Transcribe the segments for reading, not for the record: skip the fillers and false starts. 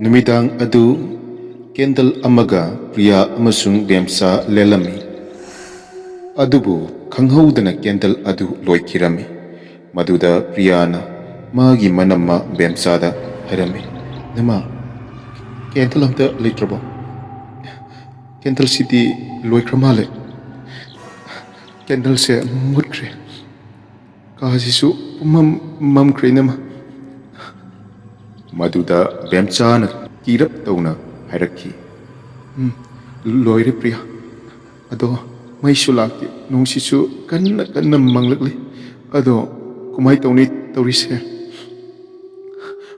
Numidang adu candle amaga Priya amasung Bemsa lelami. Adubu khanghaudana candle adu loikirami. Maduda Priyana magi manamma Bemsada harami. Nama candle amta litrabo. Candle city loikramale. Candle se mutkre. Kajisu mam krenama. Maduda Bemsana kirap tauna hairaki. Loire Priya. Ado may sulaki nung sisu kanna manglagli. Ado kumay tauni taurise.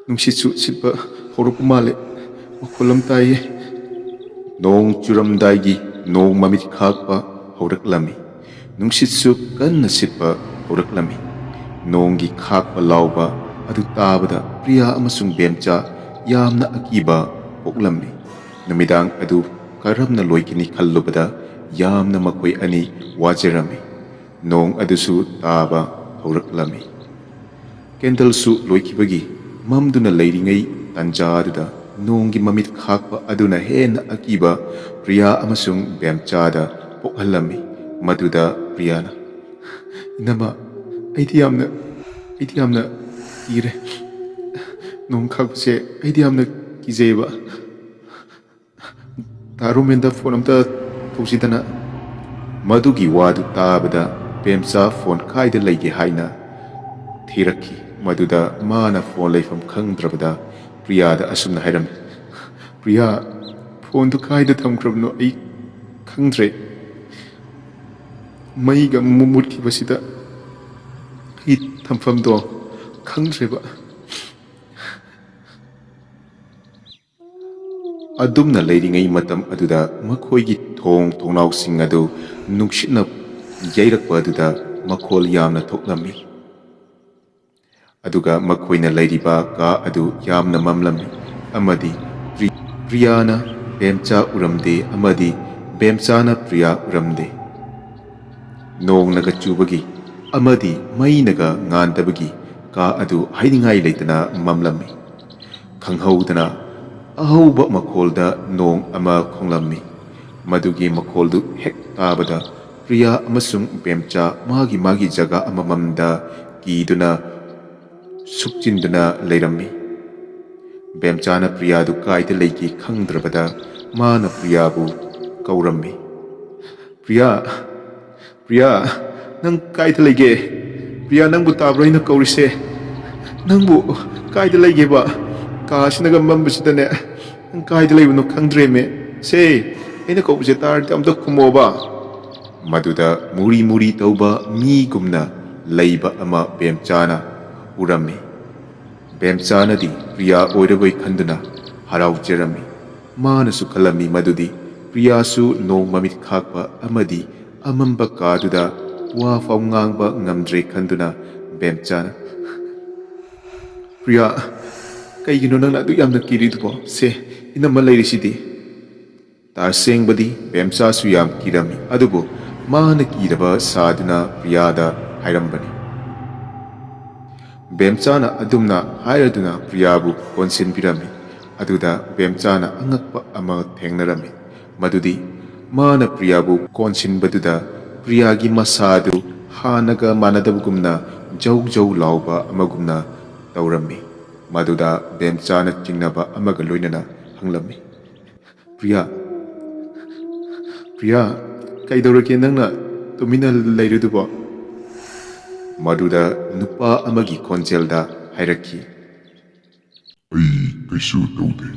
Nung sisu silpa horupumale. Makulam tayo. Nong churamdaigi nong mamit khakpa horaklami. Nung sisu kanna silpa horaklami. Nonggi khakpa lauba adu tabada Priya amasung Bemsa yamna akiba poklami. Namidang adu karamna loikini khallubada yamna makoi ani wajarami. Nong adusu taba horaklami. Candle su loikibagi mamduna leiringai tanjaduda nonggi mamit khakpa aduna hena akiba Priya amasung Bemsada pokhalami. Maduda Priyana inama aidi yamna ire nong khakse aidi yamna kizeba tarumenda phone amta thusidana. Madugi wadu tabada Bemsa phone kaida leige haina thiraki. Maduda mana phone leifam khangdrabada Priyada asumna hairam. Priya phone tu kaida thamkrabno ai khangdre. Maiga mumutki basida hi thamfam do khangdreba. Adumna leiringai matam aduda makhoigi thongnau sing adu nungshitna yairakpa aduda makhol yamna thoklami. Aduga makhoina leiriba ka adu yamna mamlami. Amadi Priyana Bemsa uramde amadi Bemsana Priya uramde. Nong naga chubagi amadi mai naga ngandabagi ka adu hainingai leitana mamlami. Khanghaudana ahauba makolda nong ama khonglami. Madugi makoldu hek tabada Priya amasung Bemsa magi jaga amamamda kiduna sukchinduna leirami. Bemsana Priyadu kaida leiki khangdrabada mana Priyabu kaurami. Priya nang kaida leige. Priya nangbu tabraina kaurise. Nangbu kaida leige ba kasinaga mambasidane nang kaida leibno khangdreme se aina kaubse tarti amta khumoba. Maduda muri tauba mi gumna leiba ama Bemsana urami. Bemsana di Priya oiraboi khanduna haraujerami. Manasu khalami madudi Priya su nong mamit khakpa amadi amamba kaduda wa fau ngangba ngamdre khanduna Bemsana. Priya kaigino nangna adu yamna kiridubo se inama leirisidi. Tarsengbadi Bemsa su yam kirami. Adubo mana kiraba saduna Priyada hairambani. Bemsana adumna hairaduna Priyabu konsin pirami. Aduda Bemsana angakpa ama thengnarami. Madudi mana Priyabu konsin baduda Priyagi masadu hanaga manadabugumna jau lauba amagumna taurami. Maduda Bemsana chingnaba amaga loinana hanglami. Priya kaidorake nangna tumina leirudubo. Maduda nupa amagi konjelda hairaki. Ai kaisu taude.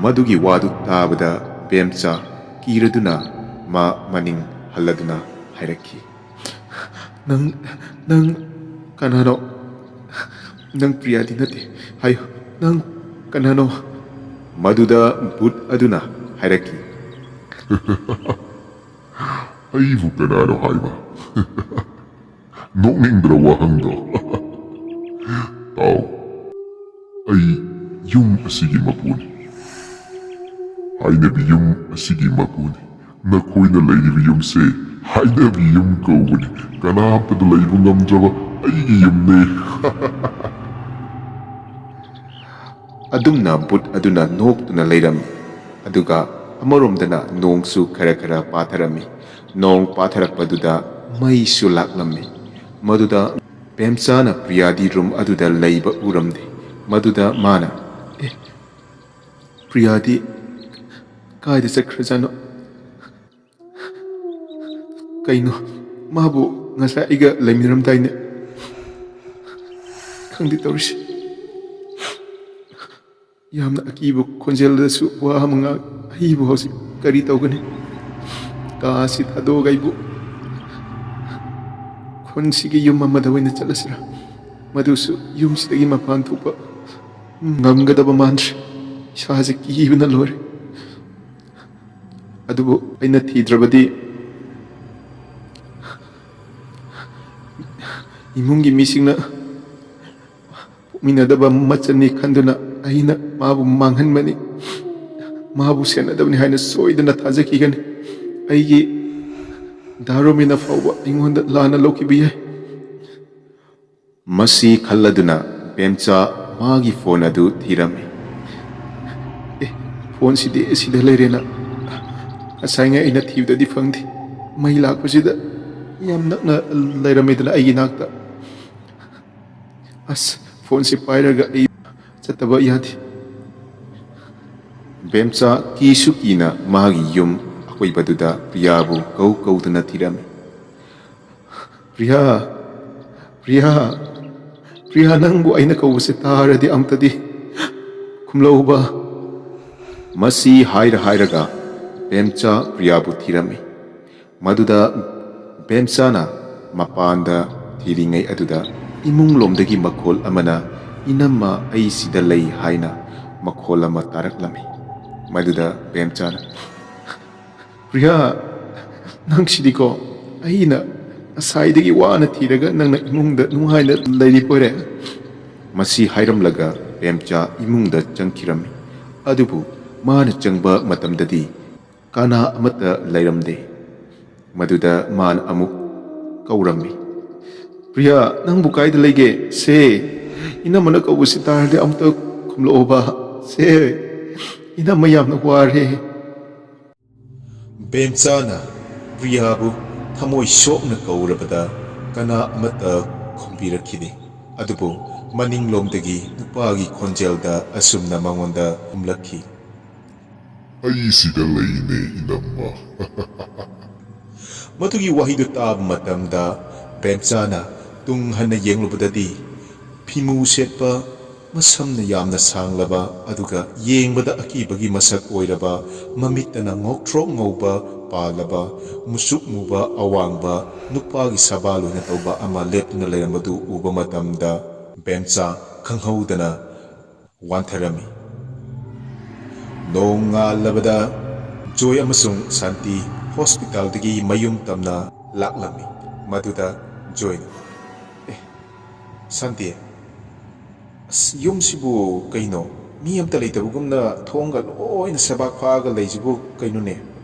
Madugi wadu tabada Bemsa kiraduna ma maning haladuna hairaki. Nang kanano nang Priya dinate hayo nang kanano. Maduda but aduna hairaki. Aibu kanano haiba. Nokningdra wahangdo. Tao. Ai Yum asigi mapuni. Hainabi Yum asigi mapuni. Nakoina leiribi Yum se Hainabi Yum kawuni. Kanamtada leibu ngamdraba aigi Yum ne. ꯑꯗꯨꯝꯅ ꯕꯨꯠ ꯑꯗꯨꯅ ꯅꯣꯛꯇꯨꯅ ꯂꯩꯔꯝꯃꯤ ꯑꯗꯨꯒ ꯑꯃꯔꯣꯝꯗꯅ ꯅꯣꯡꯁꯨ ꯈꯔ ꯈꯔ ꯄꯥꯊꯔꯝꯃꯤ ꯅꯣꯡ ꯄꯥꯊꯔꯛꯄꯗꯨꯗ ꯃꯩꯁꯨ ꯂꯥꯛꯂꯝꯃꯤ ꯃꯗꯨꯗ ꯕꯦꯝꯆꯥꯅ ꯄ꯭ꯔꯤꯌꯥꯗꯤ ꯔꯨꯝ ꯑꯗꯨꯗ ꯂꯩꯕ ꯎꯔꯝꯗꯦ ꯃꯗꯨꯗ ꯃꯥꯅ ꯄ꯭ꯔꯤꯌꯥꯗꯤ ꯀꯥꯏꯗ ꯆꯠꯈ꯭ꯔꯖꯥꯠꯅꯣ ꯀꯩꯅꯣ ꯃꯥꯕꯨ ꯉꯁꯥꯏ ꯑꯩꯒ ꯂꯩꯃꯤꯟꯅꯔꯝꯗꯥꯏꯅꯦ ꯈꯪꯗꯦ ꯇꯧꯔꯤꯁꯦ ꯌꯥꯝꯅ ꯑꯀꯤꯕ ꯈꯣꯟꯖꯦꯜꯗꯁꯨ ꯋꯥ ꯑꯃ ꯉꯥꯡ ꯑꯩꯕꯨ ꯍꯧꯖꯤꯛ ꯀꯔꯤ ꯇꯧꯒꯅꯤ ꯀꯥ ꯑꯁꯤ ꯊꯥꯗꯣꯛꯑꯒ ꯑꯩꯕꯨ ꯈꯨꯟꯁꯤꯒꯤ ꯌꯨꯝ ꯑꯃꯗ ꯑꯣꯏꯅ ꯆꯠꯂꯁꯤꯔꯥ ꯃꯗꯨꯁꯨ ꯌꯨꯝꯁꯤꯗꯒꯤ ꯃꯄꯥꯟ ꯊꯣꯛꯄ ꯉꯝꯒꯗꯕ ꯃꯥꯟꯗ꯭ꯔꯦ ꯏꯁꯥꯁꯦ ꯀꯤꯕꯅ ꯂꯣꯏꯔꯦ ꯑꯗꯨꯕꯨ ꯑꯩꯅ ꯊꯤꯗ꯭ꯔꯕꯗꯤ ꯏꯃꯨꯡꯒꯤ ꯃꯤꯁꯤꯡꯅ ꯄꯣꯛꯃꯤꯟꯅꯗꯕ ꯃꯆꯟꯅꯤ ꯈꯟꯗꯨꯅ ꯑꯩꯅ ꯃꯥꯕꯨ ꯃꯥꯡꯍꯟꯕꯅꯤ ꯃꯥꯕꯨ ꯁꯦꯟꯅꯗꯕꯅꯤ ꯍꯥꯏꯅ ꯁꯣꯏꯗꯅ ꯊꯥꯖꯈꯤꯒꯅꯤ ꯑꯩꯒꯤ ꯗꯥꯔꯣꯃꯦꯅ ꯐꯥꯎꯕ ꯑꯩꯉꯣꯟꯗ ꯂꯥꯟꯅ ꯂꯧꯈꯤꯕ ꯌꯥꯏ ꯃꯁꯤ ꯈꯜꯂꯗꯨꯅ ꯕꯦꯝꯆꯥ ꯃꯥꯒꯤ ꯐꯣꯟ ꯑꯗꯨ ꯊꯤꯔꯝꯃꯤ ꯐꯣꯟꯁꯤꯗꯤ ꯑꯁꯤꯗ ꯂꯩꯔꯦꯅ ꯉꯁꯥꯏꯉꯩ ꯑꯩꯅ ꯊꯤꯕꯗꯗꯤ ꯐꯪꯗꯦ ꯃꯩ ꯂꯥꯛꯄꯁꯤꯗ ꯌꯥꯝ ꯅꯛꯅ ꯂꯩꯔꯝꯃꯤꯗꯅ ꯑꯩꯒꯤ ꯅꯥꯛꯇ ꯑꯁ ꯐꯣꯟꯁꯤ ꯄꯥꯏꯔꯒ ꯑꯩ ꯆꯠꯇꯕ ꯌꯥꯗꯦ ꯕꯦꯝꯆꯥ ꯀꯤꯁꯨ ꯀꯤꯅ ꯃꯥꯒꯤ ꯌꯨꯝ ꯑꯀꯣꯏꯕꯗꯨꯗ ꯄ꯭ꯔꯤꯌꯥꯕꯨ ꯀꯧꯗꯨꯅ ꯊꯤꯔꯝꯃꯤ ꯄ꯭ꯔꯤꯌꯥ ꯄ꯭ꯔꯤꯌꯥ ꯄ꯭ꯔꯤꯌꯥ ꯅꯪꯕꯨ ꯑꯩꯅ ꯀꯧꯕꯁꯦ ꯇꯥꯔꯗꯤ ꯑꯝꯇꯗꯤ ꯈꯨꯝꯂꯧꯕ ꯃꯁꯤ ꯍꯥꯏꯔꯒ ꯕꯦꯝꯆꯥ ꯄ꯭ꯔꯤꯌꯥꯕꯨ ꯊꯤꯔꯝꯃꯤ ꯃꯗꯨꯗ ꯕꯦꯝꯆꯥꯅ ꯃꯄꯥꯟꯗ ꯊꯤꯔꯤꯉꯩ ꯑꯗꯨꯗ ꯏꯃꯨꯡꯂꯣꯝꯗꯒꯤ ꯃꯈꯣꯜ ꯑꯃꯅ ꯏꯅꯝꯃ ꯑꯩ ꯁꯤꯗ ꯂꯩ ꯍꯥꯏꯅ ꯃꯈꯣꯜ ꯑꯃ ꯇꯥꯔꯛꯂꯝꯃꯤ ꯃꯗꯨꯗ ꯕꯦꯝꯆꯥꯅ ꯄ꯭ꯔꯤꯌꯥ ꯅꯪꯁꯤꯗꯤꯀꯣ ꯑꯩꯅ ꯉꯁꯥꯏꯗꯒꯤ ꯋꯥꯅ ꯊꯤꯔꯒ ꯅꯪꯅ ꯏꯃꯨꯡꯗ ꯅꯨꯡꯉꯥꯏꯅ ꯂꯩꯔꯤꯕꯣꯏꯔꯦ ꯃꯁꯤ ꯍꯥꯏꯔꯝꯂꯒ ꯕꯦꯝꯆꯥ ꯏꯃꯨꯡꯗ ꯆꯪꯈꯤꯔꯝꯃꯤ ꯑꯗꯨꯕꯨ ꯃꯥꯅ ꯆꯪꯕ ꯃꯇꯝꯗꯗꯤ ꯀꯅꯥ ꯑꯃꯠꯇ ꯂꯩꯔꯝꯗꯦ ꯃꯗꯨꯗ ꯃꯥꯅ ꯑꯃꯨꯛ ꯀꯧꯔꯝꯃꯤ ꯄ꯭ꯔꯤꯌꯥ ꯅꯪꯕꯨ ꯀꯥꯏꯗ ꯂꯩꯒꯦ ꯁꯦ ꯏꯅꯝꯃꯅ ꯀꯧꯕꯁꯤ ꯇꯥꯔꯗꯤ ꯑꯝꯇ ꯈꯨꯝꯂꯛꯑꯣꯕ ꯁꯦ ꯏꯅꯝꯃ ꯌꯥꯝꯅ ꯋꯥꯔꯦ ꯕꯦꯝꯆꯥꯅ ꯄ꯭ꯔꯤꯌꯥꯕꯨ ꯊꯃꯣꯏ ꯁꯣꯛꯅ ꯀꯧꯔꯕꯗ ꯀꯅꯥ ꯑꯃꯠꯇ ꯈꯨꯝꯕꯤꯔꯛꯈꯤꯗꯦ ꯑꯗꯨꯕꯨ ꯃꯅꯤꯡꯂꯣꯝꯗꯒꯤ ꯅꯨꯄꯥꯒꯤ ꯈꯣꯟꯖꯦꯜꯗ ꯑꯁꯨꯝꯅ ꯃꯉꯣꯟꯗ ꯍꯨꯝꯂꯛꯈꯤ ꯑꯩ ꯁꯤꯗ ꯂꯩꯅꯦ ꯏꯅꯝꯃ ꯃꯗꯨꯒꯤ ꯋꯥꯍꯩꯗꯨ ꯇꯥꯕ ꯃꯇꯝꯗ ꯕꯦꯝꯆꯥꯅ ꯇꯨꯡ ꯍꯟꯅ ꯌꯦꯡꯂꯨꯕꯗꯗꯤ ꯐꯤꯃꯨ ꯁꯦꯠꯄ ꯃꯁꯝꯅ ꯌꯥꯝꯅ ꯁꯥꯡꯂꯕ ꯑꯗꯨꯒ ꯌꯦꯡꯕꯗ ꯑꯀꯤꯕꯒꯤ ꯃꯁꯛ ꯑꯣꯏꯔꯕ ꯃꯃꯤꯠꯇꯅ ꯉꯧꯊ꯭ꯔꯣꯛ ꯉꯧꯕ ꯄꯥꯜꯂꯕ ꯃꯨꯁꯨꯛ ꯃꯨꯕ ꯑꯋꯥꯡꯕ ꯅꯨꯄꯥꯒꯤ ꯁꯕꯥꯜ ꯑꯣꯏꯅ ꯇꯧꯕ ꯑꯃ ꯂꯦꯞꯇꯨꯅ ꯂꯩꯔꯝꯕꯗꯨ ꯎꯕ ꯃꯇꯝꯗ ꯕꯦꯝꯆꯥ ꯈꯪꯍꯧꯗꯅ ꯋꯥꯟꯊꯔꯝꯃꯤ ꯅꯣꯡ ꯉꯥꯜꯂꯕꯗ ꯖꯣꯏ ꯑꯃꯁꯨꯡ ꯁꯥꯟꯇꯤ ꯍꯣꯁꯄꯤꯇꯥꯜꯗꯒꯤ ꯃꯌꯨꯝ ꯇꯝꯅ ꯂꯥꯛꯂꯝꯃꯤ ꯃꯗꯨꯗ ꯖꯣꯏꯅ ꯁꯥꯟꯇꯤ ꯑꯁ ꯌꯨꯝꯁꯤꯕꯨ ꯀꯩꯅꯣ ꯃꯤ ꯑꯝꯇ ꯂꯩꯇꯕꯒꯨꯝꯅ ꯊꯣꯡꯒ ꯂꯣꯏꯅ ꯁꯦꯕꯥꯛ ꯐꯥꯛꯑꯒ ꯂꯩꯁꯤꯕꯨ ꯀꯩꯅꯣꯅꯦ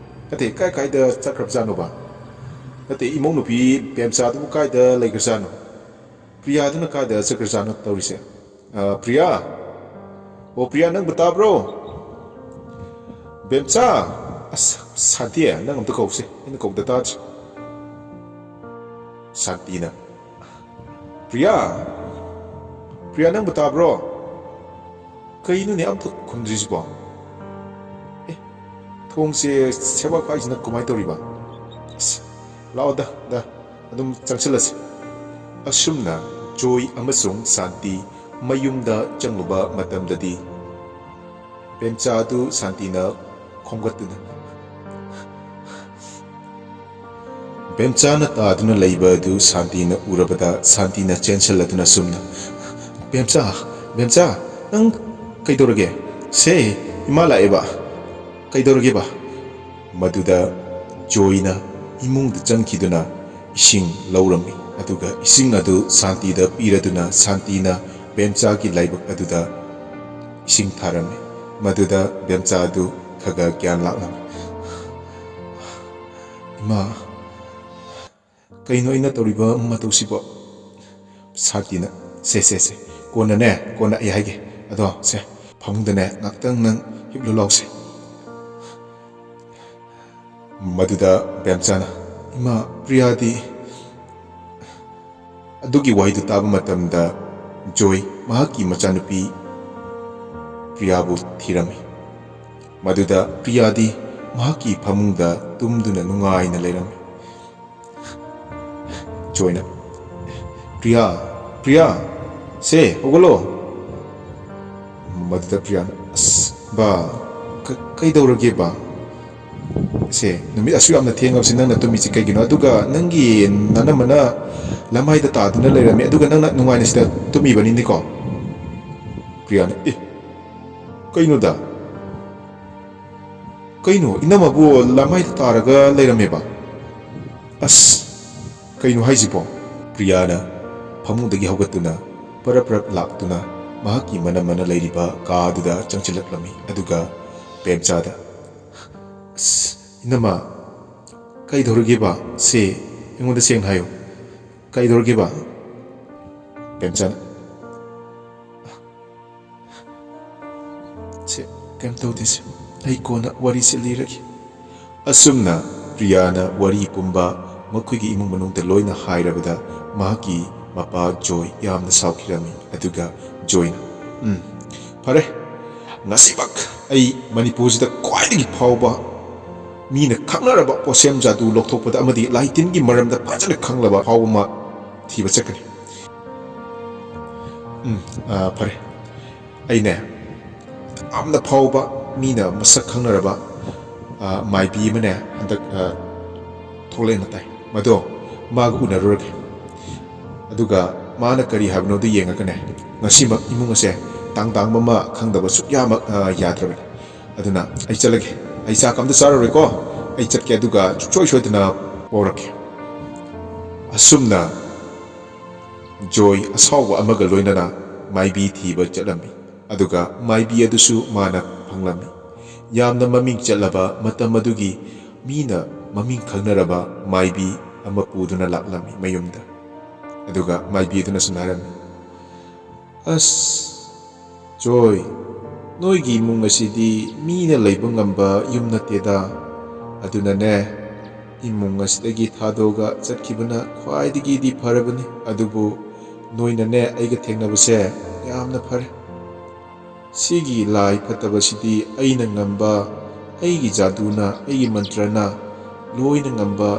ꯅꯠꯇꯦ ꯀꯥꯏꯗ ꯆꯠꯈ꯭ꯔꯕꯖꯥꯠꯅꯣꯕ ꯅꯠꯇꯦ ꯏꯃꯧ ꯅꯨꯄꯤ ꯕꯦꯝꯆꯥꯗꯨꯕꯨ ꯀꯥꯏꯗ ꯂꯩꯈ꯭ꯔꯖꯥꯠꯅꯣ ꯄ꯭ꯔꯤꯌꯥꯗꯨꯅ ꯀꯥꯏꯗ ꯆꯠꯈ꯭ꯔꯖꯥꯠꯅꯣ ꯇꯧꯔꯤꯁꯦ ꯄ꯭ꯔꯤꯌꯥ ꯑꯣ ꯄ꯭ꯔꯤꯌꯥ ꯅꯪꯕꯨ ꯇꯥꯕ꯭ꯔꯣ ꯕꯦꯝꯆꯥ ꯑꯁ ꯁꯥꯟꯇꯤ ꯅꯪ ꯑꯝꯇ ꯀꯧꯁꯦ ꯑꯩꯅ ꯀꯧꯕꯗ ꯇꯥꯗ꯭ꯔꯤ ꯁꯥꯟꯇꯤꯅ ꯄ꯭ꯔꯤꯌꯥ ꯄ꯭ꯔꯤꯌꯥ ꯅꯪꯕꯨ ꯇꯥꯕ꯭ꯔꯣ ꯀꯩꯅꯣꯅꯦ ꯑꯝꯇ ꯈꯨꯝꯗ꯭ꯔꯤꯁꯤꯕꯣ ꯊꯣꯡꯁꯦ ꯁꯦꯕꯥꯛ ꯐꯥꯛꯏꯁꯤꯅ ꯀꯃꯥꯏꯅ ꯇꯧꯔꯤꯕ ꯑꯁ ꯂꯥꯛꯑꯣꯗ ꯑꯗꯨꯝ ꯆꯪꯁꯤꯜꯂꯁꯤ ꯑꯁꯨꯝꯅ ꯖꯣꯏ ꯑꯃꯁꯨꯡ ꯁꯥꯟꯇꯤ ꯃꯌꯨꯝꯗ ꯆꯪꯂꯨꯕ ꯃꯇꯝꯗꯗꯤ ꯕꯦꯝꯆꯥ ꯑꯗꯨ ꯁꯥꯟꯇꯤꯅ ꯈꯣꯝꯒꯠꯇꯨꯅ ꯕꯦꯝꯆꯥꯅ ꯇꯥꯗꯨꯅ ꯂꯩꯕ ꯑꯗꯨ ꯁꯥꯟꯇꯤꯅ ꯎꯔꯕꯗ ꯁꯥꯟꯇꯤꯅ ꯆꯦꯟꯁꯤꯜꯂꯗꯨꯅ ꯁꯨꯝꯅ ꯕꯦꯝꯆꯥ ꯅꯪ ꯀꯩꯗꯧꯔꯒꯦ ꯁꯦ ꯏꯃꯥ ꯂꯥꯛꯑꯦꯕ ꯀꯩꯗꯧꯔꯒꯦꯕ ꯃꯗꯨꯗ ꯖꯣꯏꯅ ꯏꯃꯨꯡꯗ ꯆꯪꯈꯤꯗꯨꯅ ꯏꯁꯤꯡ ꯂꯧꯔꯝꯃꯤ ꯑꯗꯨꯒ ꯏꯁꯤꯡ ꯑꯗꯨ ꯁꯥꯟꯇꯤꯗ ꯄꯤꯔꯗꯨꯅ ꯁꯥꯟꯇꯤꯅ ꯕꯦꯝꯆꯥꯒꯤ ꯂꯥꯏꯕꯛ ꯑꯗꯨꯗ ꯏꯁꯤꯡ ꯊꯥꯔꯝꯃꯤ ꯃꯗꯨꯗ ꯕꯦꯝꯆꯥ ꯑꯗꯨ ꯈꯒ ꯒ꯭ꯌꯥꯟ ꯂꯥꯛꯂꯝꯃꯤ ꯏꯃꯥ ꯀꯩꯅꯣ ꯑꯩꯅ ꯇꯧꯔꯤꯕ ꯃꯇꯧꯁꯤꯕꯣ ꯁꯥꯟꯇꯤꯅ ꯁꯦ ꯀꯣꯟꯅ ꯑꯩ ꯍꯥꯏꯒꯦ ꯑꯗꯣ ꯁꯦ ꯐꯃꯨꯡꯗꯅꯦ ꯉꯥꯛꯇꯪ ꯅꯪ ꯍꯤꯞꯂꯨ ꯂꯥꯎꯁꯦ ꯃꯗꯨꯗ ꯕꯦꯝꯆꯥꯅ ꯏꯃꯥ ꯄ꯭ꯔꯤꯌꯥꯗꯤ ꯑꯗꯨꯒꯤ ꯋꯥꯍꯩꯗꯨ ꯇꯥꯕ ꯃꯇꯝꯗ ꯖꯣꯏ ꯃꯍꯥꯛꯀꯤ ꯃꯆꯥꯅꯨꯄꯤ ꯄ꯭ꯔꯤꯌꯥꯕꯨ ꯊꯤꯔꯝꯃꯤ ꯃꯗꯨꯗ ꯄ꯭ꯔꯤꯌꯥꯗꯤ ꯃꯍꯥꯛꯀꯤ ꯐꯃꯨꯡꯗ ꯇꯨꯝꯗꯨꯅ ꯅꯨꯡꯉꯥꯏꯅ ꯂꯩꯔꯝꯃꯤ ꯖꯣꯏꯅ ꯄ꯭ꯔꯤꯌꯥ ꯁꯦ ꯍꯧꯒꯠꯂꯣ ꯃꯗꯨꯗ ꯄ꯭ꯔꯤꯌꯥꯅ ꯑꯁ ꯕꯥ ꯀꯩꯗꯧꯔꯒꯦ ꯕꯥ ꯁꯦ ꯅꯨꯃꯤꯠ ꯑꯁꯨꯛ ꯌꯥꯝꯅ ꯊꯦꯡꯉꯕꯁꯤ ꯅꯪꯅ ꯇꯨꯝꯃꯤꯁꯤ ꯀꯩꯒꯤꯅꯣ ꯑꯗꯨꯒ ꯅꯪꯒꯤ ꯅꯅꯝꯃꯅ ꯂꯝꯍꯥꯏꯗ ꯇꯥꯗꯨꯅ ꯂꯩꯔꯝꯃꯤ ꯑꯗꯨꯒ ꯅꯪꯅ ꯅꯨꯡꯉꯥꯏꯅ ꯁꯤꯗ ꯇꯨꯝꯃꯤꯕꯅꯤꯅꯦꯀꯣ ꯄ꯭ꯔꯤꯌꯥꯅ ꯀꯩꯅꯣꯗ ꯀꯩꯅꯣ ꯏꯅꯝꯃꯕꯨ ꯂꯝꯍꯥꯏꯗ ꯇꯥꯔꯒ ꯂꯩꯔꯝꯃꯦꯕ ꯑꯁ ꯀꯩꯅꯣ ꯍꯥꯏꯁꯤꯕꯣ ꯄ꯭ꯔꯤꯌꯥꯅ ꯐꯃꯨꯡꯗꯒꯤ ꯍꯧꯒꯠꯇꯨꯅ ꯄꯔꯞ ꯂꯥꯛꯇꯨꯅ ꯃꯍꯥꯛꯀꯤ ꯃꯅꯝꯃꯅ ꯂꯩꯔꯤꯕ ꯀꯥꯗꯨꯗ ꯆꯪꯁꯤꯜꯂꯛꯂꯝꯃꯤ ꯑꯗꯨꯒ ꯕꯦꯝꯆꯥꯗ ꯑꯁ ꯏꯅꯝꯃ ꯀꯩꯗꯧꯔꯒꯦꯕ ꯁꯦ ꯑꯩꯉꯣꯟꯗ ꯁꯦꯡꯅ ꯍꯥꯏꯌꯨ ꯀꯩꯗꯧꯔꯒꯦꯕ ꯕꯦꯝꯆꯥꯅ ꯁꯦ ꯀꯩꯝ ꯇꯧꯗꯦꯁꯦ ꯑꯩ ꯀꯣꯟꯅ ꯋꯥꯔꯤꯁꯦ ꯂꯤꯔꯒꯦ ꯑꯁꯨꯝꯅ ꯄ꯭ꯔꯤꯌꯥꯅ ꯋꯥꯔꯤ ꯄꯨꯝꯕ ꯃꯈꯣꯏꯒꯤ ꯏꯃꯨꯡ ꯃꯅꯨꯡꯗ ꯂꯣꯏꯅ ꯍꯥꯏꯔꯕꯗ ꯃꯍꯥꯛꯀꯤ ꯃꯄꯥ ꯖꯣꯏ ꯌꯥꯝꯅ ꯁꯥꯎꯈꯤꯔꯝꯃꯤ ꯑꯗꯨꯒ ꯖꯣꯏꯅ ꯐꯔꯦ ꯉꯁꯤꯃꯛ ꯑꯩ ꯃꯅꯤꯄꯨꯔꯁꯤꯗ ꯈ꯭ꯋꯥꯏꯗꯒꯤ ꯐꯥꯎꯕ ꯃꯤꯅ ꯈꯪꯅꯔꯕ ꯄꯣꯠꯁꯦꯝ ꯖꯥꯗꯨ ꯂꯧꯊꯣꯛꯄꯗ ꯑꯃꯗꯤ ꯂꯥꯏ ꯇꯤꯟꯒꯤ ꯃꯔꯝꯗ ꯐꯖꯅ ꯈꯪꯂꯕ ꯐꯥꯎꯕ ꯑꯃ ꯊꯤꯕ ꯆꯠꯀꯅꯤ ꯐꯔꯦ ꯑꯩꯅꯦ ꯌꯥꯝꯅ ꯐꯥꯎꯕ ꯃꯤꯅ ꯃꯁꯛ ꯈꯪꯅꯔꯕ ꯃꯥꯏꯕꯤ ꯑꯃꯅꯦ ꯍꯟꯗꯛ ꯊꯣꯛꯂꯛꯑꯦꯅ ꯇꯥꯏ ꯃꯗꯣ ꯃꯥꯒ ꯎꯅꯔꯨꯔꯒꯦ ꯑꯗꯨꯒ ꯃꯥꯅ ꯀꯔꯤ ꯍꯥꯏꯕꯅꯣꯗꯣ ꯌꯦꯡꯉꯒꯅꯦ ꯉꯁꯤꯃꯛ ꯏꯃꯨꯡ ꯑꯁꯦ ꯇꯥꯡꯕ ꯑꯃ ꯈꯪꯗꯕ ꯁꯨꯛꯌꯥꯃꯛ ꯌꯥꯗ꯭ꯔꯕꯅꯤ ꯑꯗꯨꯅ ꯑꯩ ꯆꯠꯂꯒꯦ ꯑꯩ ꯆꯥꯛ ꯑꯝꯇ ꯆꯥꯔꯔꯣꯏꯀꯣ ꯑꯩ ꯆꯠꯀꯦ ꯑꯗꯨꯒ ꯁꯨꯡꯁꯣꯏ ꯁꯣꯏꯗꯅ ꯄꯣꯔꯛꯀꯦ ꯑꯁꯨꯝꯅ ꯖꯣꯏ ꯑꯁꯥꯎꯕ ꯑꯃꯒ ꯂꯣꯏꯅꯅ ꯃꯥꯏꯕꯤ ꯊꯤꯕ ꯆꯠꯂꯝꯃꯤ ꯑꯗꯨꯒ ꯃꯥꯏꯕꯤ ꯑꯗꯨꯁꯨ ꯃꯥꯅ ꯐꯪꯂꯝꯃꯤ ꯌꯥꯝꯅ ꯃꯃꯤꯡ ꯆꯠꯂꯕ ꯃꯇꯝ ꯑꯗꯨꯒꯤ ꯃꯤꯅ ꯃꯃꯤꯡ ꯈꯪꯅꯔꯕ ꯃꯥꯏꯕꯤ ꯑꯃ ꯄꯨꯗꯨꯅ ꯂꯥꯛꯂꯝꯃꯤ ꯃꯌꯨꯝꯗ ꯑꯗꯨꯒ ꯃꯥꯏꯕꯤ ꯑꯗꯨꯅ ꯁꯨꯝ ꯍꯥꯏꯔꯝꯃꯤ ꯑꯁ ꯖꯣꯏ ꯅꯣꯏꯒꯤ ꯏꯃꯨꯡ ꯑꯁꯤꯗꯤ ꯃꯤꯅ ꯂꯩꯕ ꯉꯝꯕ ꯌꯨꯝ ꯅꯠꯇꯦꯗ ꯑꯗꯨꯅꯅꯦ ꯏꯃꯨꯡ ꯑꯁꯤꯗꯒꯤ ꯊꯥꯗꯣꯛꯑꯒ ꯆꯠꯈꯤꯕꯅ ꯈ꯭ꯋꯥꯏꯗꯒꯤꯗꯤ ꯐꯔꯕꯅꯤ ꯑꯗꯨꯕꯨ ꯅꯣꯏꯅꯅꯦ ꯑꯩꯒ ꯊꯦꯡꯅꯕꯁꯦ ꯌꯥꯝꯅ ꯐꯔꯦ ꯁꯤꯒꯤ ꯂꯥꯏ ꯐꯠꯇꯕꯁꯤꯗꯤ ꯑꯩꯅ ꯉꯝꯕ ꯑꯩꯒꯤ ꯖꯥꯗꯨꯅ ꯑꯩꯒꯤ ꯃꯟꯇ꯭ꯔꯅ ꯂꯣꯏꯅ ꯉꯝꯕ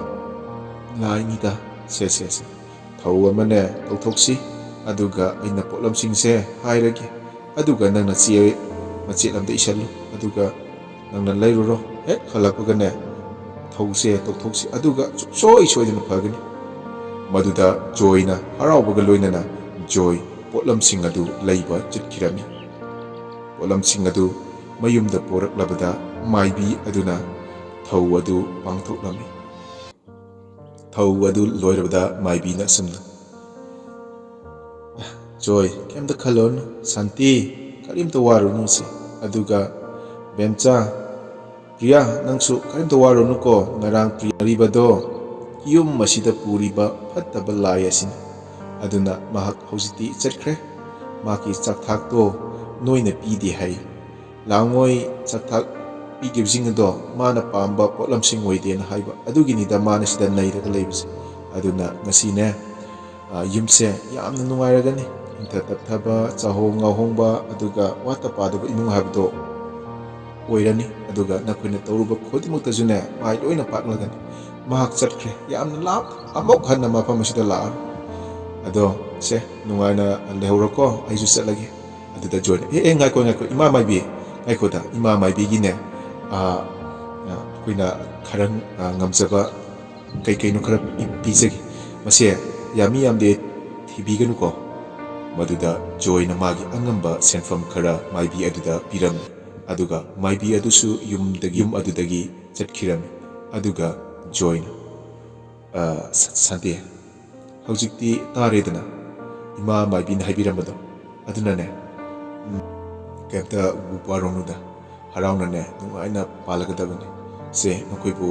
ꯂꯥꯏꯅꯤꯗ ꯁꯦ ꯊꯧ ꯑꯃꯅꯦ ꯇꯧꯊꯣꯛꯁꯤ ꯑꯗꯨꯒ ꯑꯩꯅ ꯄꯣꯠꯂꯝꯁꯤꯡꯁꯦ ꯍꯥꯏꯔꯒꯦ ꯑꯗꯨꯒ ꯅꯪꯅ ꯆꯦ ꯃꯆꯦꯠ ꯑꯃꯗ ꯏꯁꯜꯂꯨ ꯑꯗꯨꯒ ꯅꯪꯅ ꯂꯩꯔꯨꯔꯣ ꯍꯦꯛ ꯍꯜꯂꯛꯄꯒꯅꯦ ꯊꯧꯁꯦ ꯇꯧꯊꯣꯛꯁꯤ ꯑꯗꯨꯒ ꯁꯨꯡꯁꯣꯏ ꯁꯣꯏꯗꯅ ꯐꯒꯅꯤ ꯃꯗꯨꯗ ꯖꯣꯏꯅ ꯍꯔꯥꯎꯕꯒ ꯂꯣꯏꯅꯅ ꯖꯣꯏ ꯄꯣꯠꯂꯝꯁꯤꯡ ꯑꯗꯨ ꯂꯩꯕ ꯆꯠꯈꯤꯔꯝꯃꯤ ꯄꯣꯠꯂꯝꯁꯤꯡ ꯑꯗꯨ ꯃꯌꯨꯝꯗ ꯄꯣꯔꯛꯂꯕꯗ ꯃꯥꯏꯕꯤ ꯑꯗꯨꯅ ꯊꯧ ꯑꯗꯨ ꯄꯥꯡꯊꯣꯛꯂꯝꯃꯤ ꯊꯧ ꯑꯗꯨ ꯂꯣꯏꯔꯕꯗ ꯃꯥꯏꯕꯤꯅ ꯑꯁꯨꯝꯅ ꯖꯣꯏ ꯀꯩꯝꯇ ꯈꯜꯂꯨꯔꯅꯨ ꯁꯥꯟꯇꯤ ꯀꯔꯤꯝꯇ ꯋꯥꯔꯨꯅꯨꯁꯦ ꯑꯗꯨꯒ ꯕꯦꯝꯆꯥ ꯄ꯭ꯔꯤꯌꯥ ꯅꯪꯁꯨ ꯀꯔꯤꯝꯇ ꯋꯥꯔꯨꯅꯨꯀꯣ ꯉꯔꯥꯡ ꯄ꯭ꯔꯤꯌꯥꯔꯤꯕꯗꯣ ꯌꯨꯝ ꯑꯁꯤꯗ ꯄꯨꯔꯤꯕ ꯐꯠꯇꯕ ꯂꯥꯏ ꯑꯁꯤꯅꯤ ꯑꯗꯨꯅ ꯃꯍꯥꯛ ꯍꯧꯖꯤꯛꯇꯤ ꯆꯠꯈ꯭ꯔꯦ ꯃꯍꯥꯛꯀꯤ ꯆꯥꯛꯊꯥꯛꯇꯣ ꯅꯣꯏꯅ ꯄꯤꯗꯦ ꯍꯥꯏ ꯂꯥꯡꯉꯣꯏ ꯆꯥꯛꯊꯥꯛ ꯄꯤꯈꯤꯕꯁꯤꯡ ꯑꯗꯣ ꯃꯥꯅ ꯄꯥꯝꯕ ꯄꯣꯠꯂꯝꯁꯤꯡ ꯑꯣꯏꯗꯦꯅ ꯍꯥꯏꯕ ꯑꯗꯨꯒꯤꯅꯤꯗ ꯃꯥꯅ ꯁꯤꯗ ꯅꯩꯔꯒ ꯂꯩꯕꯁꯦ ꯑꯗꯨꯅ ꯉꯁꯤꯅꯦ ꯌꯨꯝꯁꯦ ꯌꯥꯝꯅ ꯅꯨꯡꯉꯥꯏꯔꯒꯅꯤ ꯏꯪꯊ ꯇꯞꯊꯕ ꯆꯥꯍꯣꯡ ꯉꯥꯍꯣꯡꯕ ꯑꯗꯨꯒ ꯋꯥꯠꯇ ꯄꯥꯗꯕ ꯏꯃꯨꯡ ꯍꯥꯏꯕꯗꯣ ꯑꯣꯏꯔꯅꯤ ꯑꯗꯨꯒ ꯅꯈꯣꯏꯅ ꯇꯧꯔꯨꯕ ꯈꯨꯗꯤꯡꯃꯛꯇꯁꯨꯅꯦ ꯃꯥꯏ ꯂꯣꯏꯅ ꯄꯥꯛꯂꯒꯅꯤ ꯃꯍꯥꯛ ꯆꯠꯈ꯭ꯔꯦ ꯌꯥꯝꯅ ꯂꯥꯞ ꯑꯃꯨꯛ ꯍꯟꯅ ꯃꯐꯝ ꯑꯁꯤꯗ ꯂꯥꯛꯑꯔꯣꯏ ꯑꯗꯣ ꯁꯦ ꯅꯨꯡꯉꯥꯏꯅ ꯂꯩꯍꯧꯔꯣꯀꯣ ꯑꯩꯁꯨ ꯆꯠꯂꯒꯦ ꯑꯗꯨꯗ ꯖꯣꯏꯅ ꯉꯥꯏꯈꯣ ꯏꯃꯥ ꯃꯥꯏꯕꯤ ꯉꯥꯏꯈꯣꯗ ꯏꯃꯥ ꯃꯥꯏꯕꯤꯒꯤꯅꯦ ꯑꯩꯈꯣꯏꯅ ꯈꯔ ꯉꯝꯖꯕ ꯀꯩꯅꯣ ꯈꯔ ꯄꯤꯖꯒꯦ ꯃꯁꯦ ꯌꯥꯝꯃꯤ ꯌꯥꯝꯗꯦ ꯊꯤꯕꯤꯒꯅꯨꯀꯣ ꯃꯗꯨꯗ ꯖꯣꯏꯅ ꯃꯥꯒꯤ ꯑꯉꯝꯕ ꯁꯦꯟꯐꯝ ꯈꯔ ꯃꯥꯏꯕꯤ ꯑꯗꯨꯗ ꯄꯤꯔꯝꯃꯤ ꯑꯗꯨꯒ ꯃꯥꯏꯕꯤ ꯑꯗꯨꯁꯨ ꯌꯨꯝ ꯑꯗꯨꯗꯒꯤ ꯆꯠꯈꯤꯔꯝꯃꯤ ꯑꯗꯨꯒ ꯖꯣꯏꯅ ꯁꯥꯟꯇꯤ ꯍꯧꯖꯤꯛꯇꯤ ꯇꯥꯔꯦꯗꯅ ꯏꯃꯥ ꯃꯥꯏꯕꯤꯅ ꯍꯥꯏꯕꯤꯔꯝꯕꯗꯣ ꯑꯗꯨꯅꯅꯦ ꯀꯩꯝꯇ ꯋꯥꯔꯨꯅꯨꯗ ꯍꯔꯥꯎꯅꯅꯦ ꯅꯨꯡꯉꯥꯏꯅ ꯄꯥꯜꯂꯒꯗꯕꯅꯤ ꯁꯦ ꯅꯈꯣꯏꯕꯨ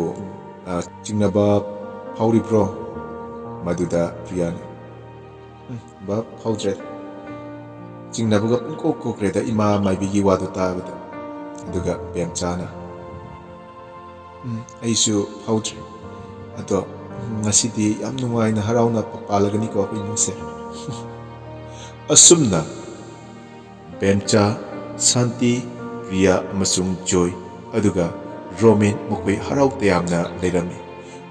ꯆꯤꯡꯅꯕ ꯐꯥꯎꯔꯤꯕ꯭ꯔꯣ ꯃꯗꯨꯗ ꯄ꯭ꯔꯤꯌꯥꯅ ꯚꯥꯞ ꯐꯥꯎꯗ꯭ꯔꯦ ꯆꯤꯡꯅꯕꯒ ꯄꯨꯡꯀꯣꯛ ꯀꯣꯛꯈ꯭ꯔꯦꯗ ꯏꯃꯥ ꯃꯥꯏꯕꯤꯒꯤ ꯋꯥꯗꯨ ꯇꯥꯕꯗ ꯑꯗꯨꯒ ꯕꯦꯝꯆꯥꯅ ꯑꯩꯁꯨ ꯐꯥꯎꯗ꯭ꯔꯦ ꯑꯗꯣ ꯉꯁꯤꯗꯤ ꯌꯥꯝ ꯅꯨꯡꯉꯥꯏꯅ ꯍꯔꯥꯎꯅ ꯄꯥꯜꯂꯒꯅꯤꯀꯣ ꯑꯩꯈꯣꯏ ꯏꯃꯨꯡꯁꯦ ꯑꯁꯨꯝꯅ ꯕꯦꯝꯆꯥ ꯁꯥꯟꯇꯤ ꯄ꯭ꯔꯤꯌꯥ ꯑꯃꯁꯨꯡ ꯖꯣꯏ ꯑꯗꯨꯒ ꯔꯣꯃꯦꯟ ꯃꯈꯣꯏ ꯍꯔꯥꯎ ꯇꯌꯥꯝꯅ ꯂꯩꯔꯝꯃꯤ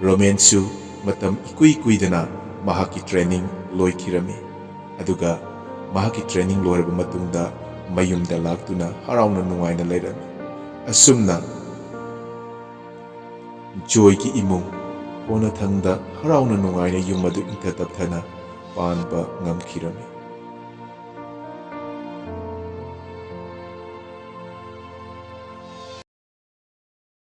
ꯔꯣꯃꯦꯟꯁꯨ ꯃꯇꯝ ꯏꯀꯨꯏ ꯀꯨꯏꯗꯅ ꯃꯍꯥꯛꯀꯤ ꯇ꯭ꯔꯦꯅꯤꯡ ꯂꯣꯏꯈꯤꯔꯝꯃꯤ ꯑꯗꯨꯒ ꯃꯍꯥꯛꯀꯤ ꯇ꯭ꯔꯦꯅꯤꯡ ꯂꯣꯏꯔꯕ ꯃꯇꯨꯡꯗ ꯃꯌꯨꯝꯗ ꯂꯥꯛꯇꯨꯅ ꯍꯔꯥꯎꯅ ꯅꯨꯡꯉꯥꯏꯅ ꯂꯩꯔꯝꯃꯤ ꯑꯁꯨꯝꯅ ꯖꯣꯏꯒꯤ ꯏꯃꯨꯡ ꯀꯣꯟꯅꯊꯪꯗ ꯍꯔꯥꯎꯅ ꯅꯨꯡꯉꯥꯏꯅ ꯌꯨꯝ ꯑꯗꯨ ꯏꯪꯊ ꯇꯞꯊꯅ ꯄꯥꯟꯕ ꯉꯝꯈꯤꯔꯝꯃꯤ